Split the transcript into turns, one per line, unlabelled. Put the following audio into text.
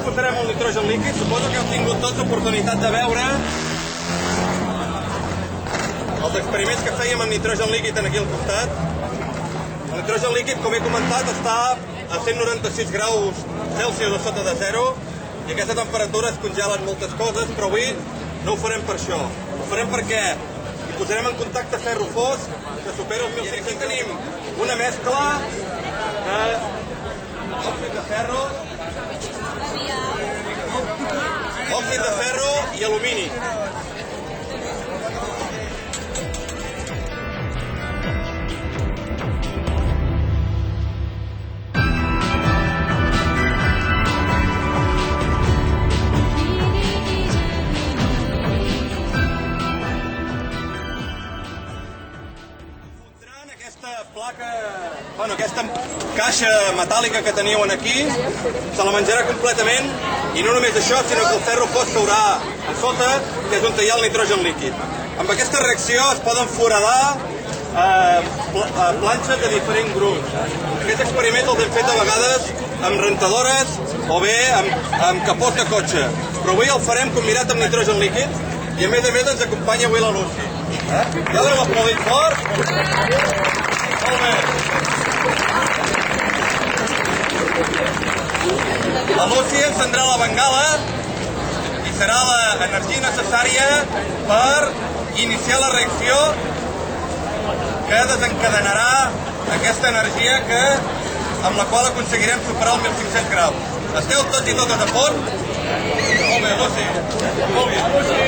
posarem el nitrogen líquid. Suposo que heu tingut tots oportunitat de veure els experiments que fèiem amb nitrogen líquid aquí al costat. El nitrogen líquid, com he comentat, està a 196 graus Celsius a sota de zero i a aquesta temperatura es congelen moltes coses, però avui no ho farem per això. Ho farem perquè hi posarem en contacte ferro fos que supera els 1.500. Aquí tenim una mescla d'òxid de ferro, i alumini. Aquesta caixa metàl·lica que teniu aquí se la menjarà completament i no només això, sinó que el ferro fos caurà a sota, que és on hi ha el nitrogen líquid. Amb aquesta reacció es poden foradar planxes de diferents grups. Aquests experiments els hem fet a vegades amb rentadores o bé amb capós de cotxe, però avui el farem combinat amb nitrogen líquid i a més ens acompanya avui la Lucy. Ja l'heu aplaudit fort? Molt bé. La Lucy encendrà la bengala i serà l'energia necessària per iniciar la reacció que desencadenarà aquesta energia amb la qual aconseguirem superar els 1.500 graus. Esteu tots i totes a punt? Molt bé, Lucy. Molt bé.